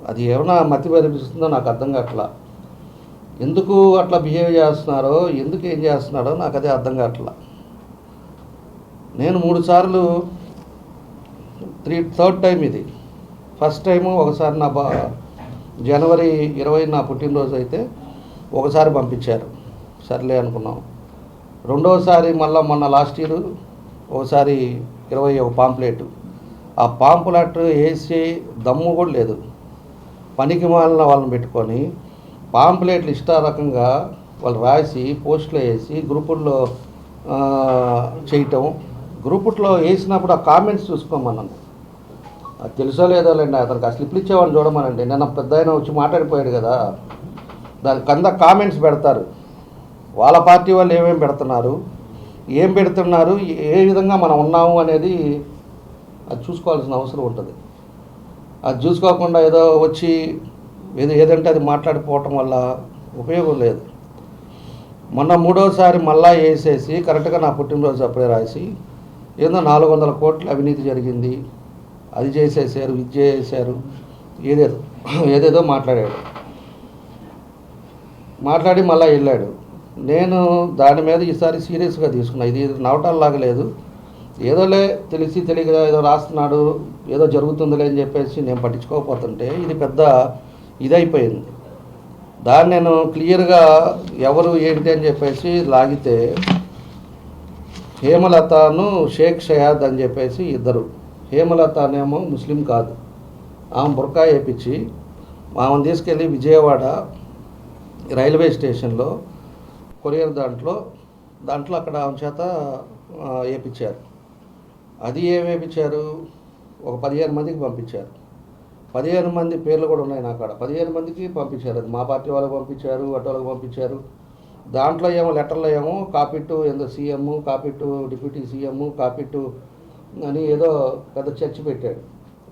అది ఏమైనా మతి పరిపిస్తుందో నాకు అర్థం కావట్లా. ఎందుకు అట్లా బిహేవ్ చేస్తున్నారో, ఎందుకు ఏం చేస్తున్నాడో నాకు అదే అర్థం కావట్లా. నేను 3 సార్లు థర్డ్ టైం ఇది. ఫస్ట్ టైము ఒకసారి జనవరి 20 నా పుట్టినరోజు అయితే ఒకసారి పంపించారు, సర్లే అనుకున్నాం. రెండోసారి మళ్ళీ మొన్న లాస్ట్ ఇయర్ ఒకసారి 21 పాంప్లెట్. ఆ పాంప్లెట్ వేసి దమ్ము కూడా లేదు. పనికి మాలిన వాళ్ళని పెట్టుకొని పాంప్లెట్లు ఇష్టారకంగా వాళ్ళు రాసి పోస్టులో వేసి గ్రూపుల్లో చేయటం. గ్రూపుల్లో వేసినప్పుడు ఆ కామెంట్స్ చూసుకోమన్నాను. అది తెలుసో లేదో లేండి, అతనికి ఆ స్లిప్లు ఇచ్చేవాడిని చూడమనండి. నిన్న పెద్ద ఆయన వచ్చి మాట్లాడిపోయాడు కదా, దాని కింద కామెంట్స్ పెడతారు. వాళ్ళ పార్టీ వాళ్ళు ఏమేమి పెడుతున్నారు, ఏం పెడుతున్నారు, ఏ విధంగా మనం ఉన్నాము అనేది అది చూసుకోవాల్సిన అవసరం ఉంటుంది. అది చూసుకోకుండా ఏదో వచ్చి ఏదంటే అది మాట్లాడిపోవటం వల్ల ఉపయోగం లేదు. మొన్న 3వసారి మళ్ళా వేసేసి కరెక్ట్గా నా పుట్టినరోజు అప్పుడే రాసి ఏదో 400 కోట్ల అవినీతి జరిగింది, అది చేసేసారు, ఇది చేసేసారు, ఏదేదో మాట్లాడి మళ్ళీ వెళ్ళాడు. నేను దాని మీద ఈసారి సీరియస్గా తీసుకున్నా. ఇది నవటాల్లాగా లేదు, ఏదోలే తెలియక ఏదో రాస్తున్నాడు, ఏదో జరుగుతుందిలే అని చెప్పేసి నేను పట్టించుకోకపోతుంటే ఇది పెద్ద ఇదైపోయింది. దాన్ని నేను క్లియర్గా ఎవరు ఏంటి అని చెప్పేసి లాగితే హేమలతను షేక్ షయాద్ అని చెప్పేసి ఇద్దరు. హేమలత అనేమో ముస్లిం కాదు, ఆమె బుర్కా వేయించి ఆమెను తీసుకెళ్ళి విజయవాడ రైల్వే స్టేషన్లో కొరియర్ దాంట్లో అక్కడ ఆమె చేత వేయించారు. అది ఏం వేయించారు, ఒక 15 మందికి పంపించారు. 15 మంది పేర్లు కూడా ఉన్నాయి నా కాడ. 15 మందికి పంపించారు. అది మా పార్టీ వాళ్ళకి పంపించారు, అటు వాళ్ళకి పంపించారు. దాంట్లో ఏమో లెటర్లో ఏమో copy to CM, copy to deputy CM, copy to అని ఏదో పెద్ద చర్చ పెట్టాడు.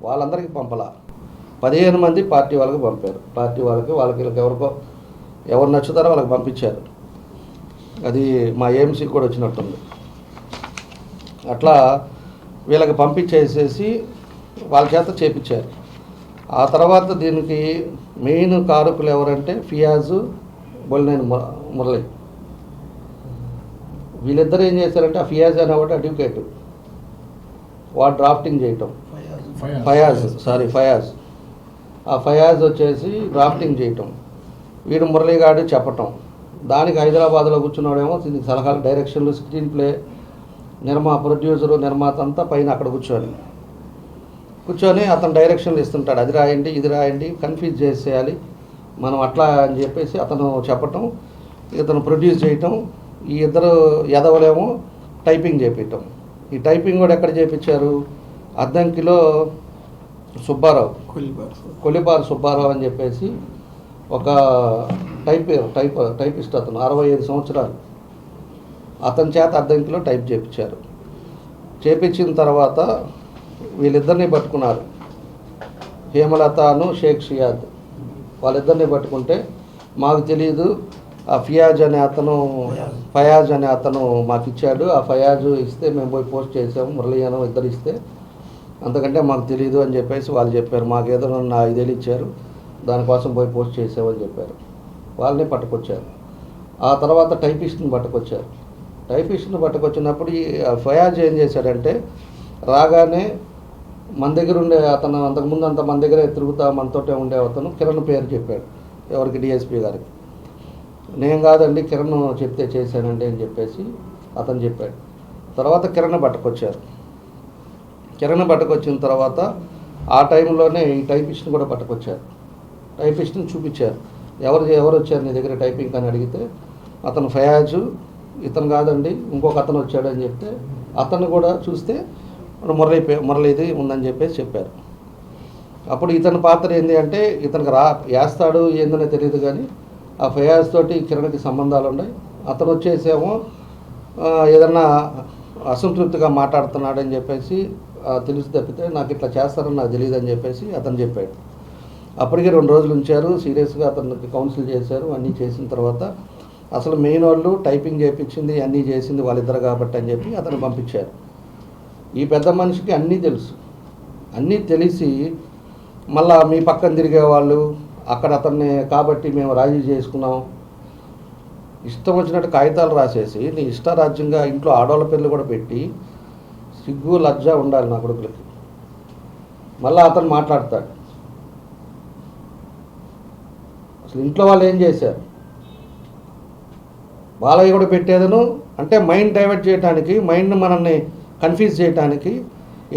వాళ్ళందరికీ పంపలా, 15 మంది పార్టీ వాళ్ళకి పంపారు. పార్టీ వాళ్ళకి ఎవరు నచ్చుతారో వాళ్ళకి పంపించారు. అది మా ఏఎంసీకి కూడా వచ్చినట్టుంది. అట్లా వీళ్ళకి పంపించేసేసి వాళ్ళ చేత చేపించారు. ఆ తర్వాత దీనికి మెయిన్ కారకులు ఎవరంటే ఫియాజు, బొలినేని మురళి. వీళ్ళిద్దరు ఏం చేశారంటే, ఆ ఫియాజ్ అనేవాడు అడ్వకేటు, వాడు డ్రాఫ్టింగ్ చేయటం, ఫయాజ్ ఆ ఫయాజ్ వచ్చేసి డ్రాఫ్టింగ్ చేయటం, వీడు మురళిగాడు చెప్పటం. దానికి హైదరాబాద్లో కూర్చున్నాడేమో దీనికి సలహాలు, డైరెక్షన్లు, స్క్రీన్ ప్లే, ప్రొడ్యూసరు, నిర్మాత అంతా పైన అక్కడ కూర్చొని అతను డైరెక్షన్లు ఇస్తుంటాడు. అది రాయండి, ఇది రాయండి, కన్ఫ్యూజ్ చేసేయాలి మనం అట్లా అని చెప్పేసి అతను చెప్పటం, ఇతను ప్రొడ్యూస్ చేయటం. ఈ ఇద్దరు యదవలేమో టైపింగ్ చేపించటం. ఈ టైపింగ్ కూడా ఎక్కడ చేయించారు, అద్దంకిలో సుబ్బారావు, కొలిపారు సుబ్బారావు అని చెప్పేసి ఒక టైపిస్ట్ అతను, 65 సంవత్సరాలు. అతని చేత అద్దంకిలో టైప్ చేయించారు. చేపించిన తర్వాత వీళ్ళిద్దరిని పట్టుకున్నారు, హేమలతను షేక్ షయాద్. వాళ్ళిద్దరిని పట్టుకుంటే మాకు తెలియదు, ఆ ఫయాజ్ అనే అతను మాకు ఇచ్చాడు, ఆ ఫయాజు ఇస్తే మేము పోయి పోస్ట్ చేసాము, మురళీయను ఇద్దరు ఇస్తే, అంతకంటే మాకు తెలియదు అని చెప్పేసి వాళ్ళు చెప్పారు. మాకు ఏదో 5 ఏళ్ళు ఇచ్చారు, దానికోసం పోయి పోస్ట్ చేసామని చెప్పారు. వాళ్ళని పట్టుకొచ్చారు. ఆ తర్వాత టైపిస్ట్ని పట్టుకొచ్చినప్పుడు ఈ ఫయాజ్ ఏం చేశాడంటే, రాగానే మన దగ్గర ఉండే అతను, అంతకుముందు అంత మన దగ్గరే తిరుగుతా మనతోటే ఉండే అతను కిరణ్ పేరు చెప్పాడు. ఎవరికి, డిఎస్పీ గారికి. నేను కాదండి, కిరణ్ చెప్తే చేశానండి అని చెప్పేసి అతను చెప్పాడు. తర్వాత కిరణ్ పట్టుకొచ్చిన తర్వాత ఆ టైంలోనే ఈ టైపిస్ట్ని కూడా పట్టుకొచ్చారు. టైపిస్ట్ని చూపించారు, ఎవరు వచ్చారు నీ దగ్గర టైపింగ్ అని అడిగితే, అతను ఫయాజు, ఇతను కాదండి ఇంకొక అతను వచ్చాడు అని చెప్తే, అతను కూడా చూస్తే మురళిది ఉందని చెప్పేసి చెప్పారు. అప్పుడు ఇతని పాత్ర ఏంటి అంటే, ఇతనికి వేస్తాడు ఏందనే తెలియదు కానీ ఆ ఫయాజ్ తోటి కిరణ్కి సంబంధాలు ఉన్నాయి. అతను వచ్చేసేమో ఏదన్నా అసంతృప్తిగా మాట్లాడుతున్నాడని చెప్పేసి తెలిసి తప్పితే నాకు ఇట్లా చేస్తారని నాకు తెలియదు అని చెప్పేసి అతను చెప్పాడు. అప్పటికే 2 రోజులు ఉంచారు, సీరియస్గా అతనికి కౌన్సిల్ చేశారు. అన్నీ చేసిన తర్వాత అసలు మెయిన్ వాళ్ళు టైపింగ్ చేయించింది అన్నీ చేసింది వాళ్ళిద్దరు కాబట్టి అని చెప్పి అతను పంపించారు. ఈ పెద్ద మనిషికి అన్నీ తెలిసి మళ్ళా మీ పక్కన తిరిగేవాళ్ళు అక్కడ అతన్ని కాబట్టి మేము రాజీ చేసుకున్నాం, ఇష్టం వచ్చినట్టు కాగితాలు రాసేసి నీ ఇష్టారాజ్యంగా ఇంట్లో ఆడవాళ్ళ పేర్లు కూడా పెట్టి, సిగ్గు లజ్జ ఉండాలి నా కొడుకులకి. మళ్ళీ అతను మాట్లాడతాడు, అసలు ఇంట్లో వాళ్ళు ఏం చేశారు, బాలయ్య కూడా పెట్టేదను అంటే మైండ్ డైవర్ట్ చేయడానికి, మైండ్ మనల్ని కన్ఫ్యూజ్ చేయడానికి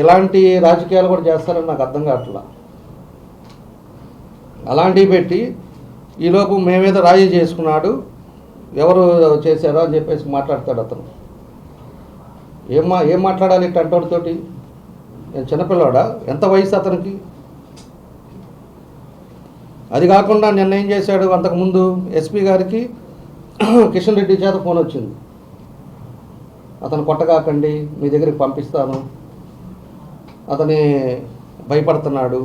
ఇలాంటి రాజకీయాలు కూడా చేస్తారని నాకు అర్థం కావట్లా. అలాంటివి పెట్టి ఈలోపు మేమేదో రాజీ చేసుకున్నాడు, ఎవరు చేశారో అని చెప్పేసి మాట్లాడతాడు అతను. ఏం మాట్లాడాలి ఇట్టంటోడితోటి? నేను చిన్నపిల్లవాడా? ఎంత వయసు అతనికి? అది కాకుండా నిన్న ఏం చేశాడు, అంతకుముందు ఎస్పీ గారికి కిషన్ రెడ్డి చేత ఫోన్ వచ్చింది, అతను కొట్టగాకండి, మీ దగ్గరికి పంపిస్తాను, అతని భయపడుతున్నాడు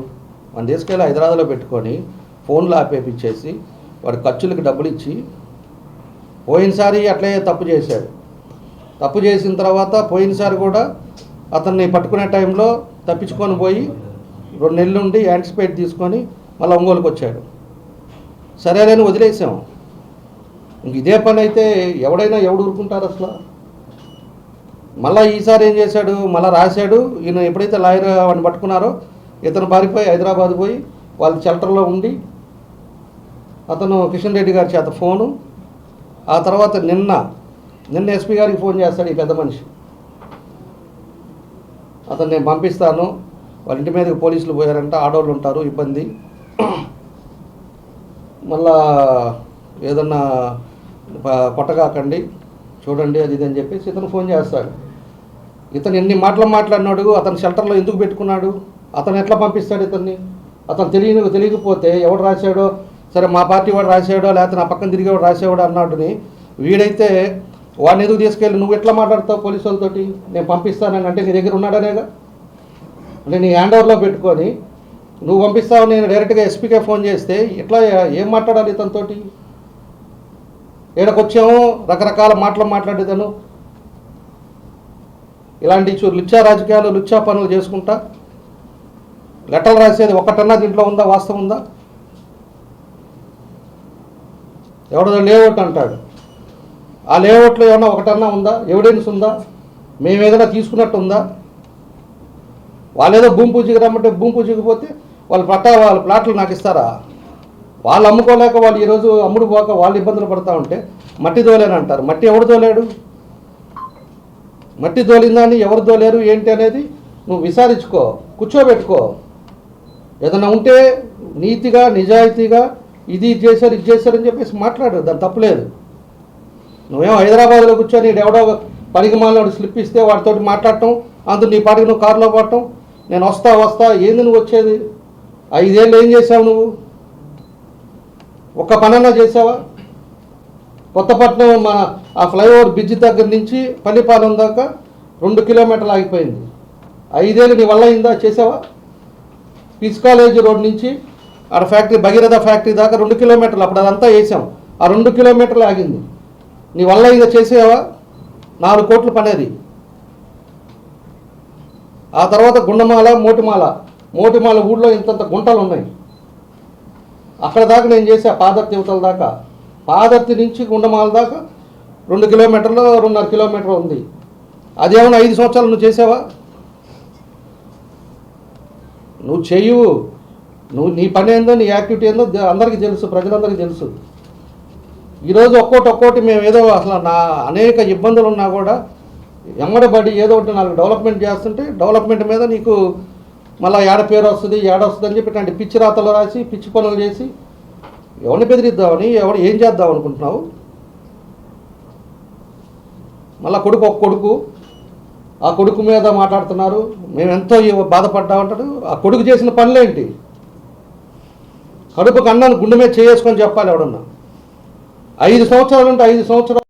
అని తీసుకెళ్ళి హైదరాబాద్లో పెట్టుకొని ఫోన్లు ఆపేపించేసి వాడి ఖర్చులకి డబ్బులు ఇచ్చి, పోయినసారి అట్లే తప్పు చేశాడు. తప్పు చేసిన తర్వాత పోయినసారి కూడా అతన్ని పట్టుకునే టైంలో తప్పించుకొని పోయి 2 నెలలు ఉండి యాంటిసిపేట్ తీసుకొని మళ్ళీ ఒంగోలుకి వచ్చాడు. సరేలేని వదిలేసాం. ఇంక ఇదే పని అయితే ఎవడు ఊరుకుంటారు అసలు? మళ్ళీ ఈసారి ఏం చేశాడు, మళ్ళీ రాశాడు. ఈయన ఎప్పుడైతే లాయర్ వాడిని పట్టుకున్నారో ఇతను పారిపోయి హైదరాబాద్ పోయి వాళ్ళ షెల్టర్లో ఉండి అతను కిషన్ రెడ్డి గారి చేత ఫోను, ఆ తర్వాత నిన్న ఎస్పీ గారికి ఫోన్ చేస్తాడు ఈ పెద్ద మనిషి, అతను నేను పంపిస్తాను, వాళ్ళ ఇంటి మీదకి పోలీసులు పోయారంట, ఆడవాళ్ళు ఉంటారు, ఇబ్బంది, మళ్ళా ఏదన్నా కొట్టగాకండి చూడండి అది ఇది అని చెప్పేసి ఇతను ఫోన్ చేస్తాడు. ఇతను ఎన్ని మాటలు మాట్లాడినాడు, అతను షెల్టర్లో ఎందుకు పెట్టుకున్నాడు, అతను ఎట్లా పంపిస్తాడు ఇతన్ని? అతను తెలియకపోతే ఎవడు రాశాడో, సరే మా పార్టీ వాడు రాశాడో లేకపోతే నా పక్కన తిరిగేవాడు రాసేవాడు అన్నాడుని, వీడైతే వాడిని ఎందుకు తీసుకెళ్ళి నువ్వు ఎట్లా మాట్లాడతావు పోలీసు వాళ్ళతోటి? నేను పంపిస్తానని అంటే నీ దగ్గర ఉన్నాడనేగా, అంటే నీ హ్యాండ్ ఓవర్లో పెట్టుకొని నువ్వు పంపిస్తావు, నేను డైరెక్ట్గా ఎస్పీకే ఫోన్ చేస్తే ఎట్లా ఏం మాట్లాడాలి ఇతనితోటి? ఏడకొచ్చాము రకరకాల మాటలు మాట్లాడేదాను, ఇలాంటి లుచ్చా రాజకీయాలు లుచ్చా పనులు చేసుకుంటా లెటర్లు రాసేది ఒకటన్నా దీంట్లో ఉందా, వాస్తవం ఉందా? ఎవడో లేఅవుట్ అంటాడు, ఆ లేఅవుట్లో ఏమన్నా ఒకటన్నా ఉందా, ఎవిడెన్స్ ఉందా, మేము ఏదైనా తీసుకున్నట్టు ఉందా? వాళ్ళేదో భూమి పూజకి రమ్మంటే భూమి పూజకి పోతే వాళ్ళ ప్లాట్లు నాకు ఇస్తారా? వాళ్ళు అమ్ముకోలేక వాళ్ళు ఈరోజు అమ్ముడు పోక వాళ్ళు ఇబ్బందులు పడుతూ ఉంటే మట్టి దోలేనంటారు. మట్టి ఎవడు దోలాడు? మట్టి దోలిందని ఎవరు దోలేరు ఏంటి అనేది నువ్వు విచారించుకో, కూర్చోబెట్టుకో. ఏదైనా ఉంటే నీతిగా నిజాయితీగా ఇది చేశారని చెప్పేసి మాట్లాడు, దాని తప్పులేదు. నువ్వేమో హైదరాబాద్లో కూర్చొని ఎవడో పనికి మాలినోడు స్లిప్ ఇస్తే వాడితో మాట్లాడటం, అందుకు నీ పాటికి నువ్వు కారులో పడటం, నేను వస్తా ఏంది నువ్వు వచ్చేది? 5 ఏళ్ళు ఏం చేసావు నువ్వు? ఒక్క పనన్నా చేసావా? కొత్తపట్నం మన ఆ ఫ్లైఓవర్ బ్రిడ్జ్ దగ్గర నుంచి పల్లిపాలెం దాకా 2 కిలోమీటర్లు ఆగిపోయింది. 5 ఏళ్ళు నీ వల్ల అయిందా? చేసావా? పీస్ కాలేజ్ రోడ్ నుంచి ఆడ ఫ్యాక్టరీ భగీరథ ఫ్యాక్టరీ దాకా 2 కిలోమీటర్లు, అప్పుడు అదంతా వేసాం, ఆ 2 కిలోమీటర్లు ఆగింది. నీ వల్ల ఇక చేసేవా? 4 కోట్ల పని అది. ఆ తర్వాత గుండమాల మోటిమాల ఊళ్ళో ఇంతంత గుంటలు ఉన్నాయి, అక్కడ దాకా నేను చేసా, పాదర్తి యువతల దాకా. పాదర్తి నుంచి గుండమాల దాకా 2 కిలోమీటర్లు 2.5 కిలోమీటర్ ఉంది. అదేమన్నా 5 సంవత్సరాలు నువ్వు చేసావా? నువ్వు చెయ్యవు, నీ పని ఏందో నీ యాక్టివిటీ ఏందో అందరికీ తెలుసు, ప్రజలందరికీ తెలుసు. ఈరోజు ఒక్కోటి మేము ఏదో అసలు అనేక ఇబ్బందులు ఉన్నా కూడా ఎమ్మడబడి ఏదో ఒకటి నాకు డెవలప్మెంట్ చేస్తుంటే డెవలప్మెంట్ మీద నీకు మళ్ళీ పేరు వస్తుంది అని చెప్పి ఇట్లాంటి పిచ్చి రాతలు రాసి పిచ్చి పనులు చేసి ఎవరిని బెదిరిద్దామని ఏం చేద్దాం అనుకుంటున్నావు? మళ్ళీ ఆ కొడుకు మీద మాట్లాడుతున్నారు, మేము ఎంతో బాధపడ్డామంటాడు. ఆ కొడుకు చేసిన పనులేంటి? కడుపు కన్నాను గుండె మీద చేసుకొని చెప్పాలి ఎవడన్నా. 5 సంవత్సరాలు ఉంటే 5 సంవత్సరాలు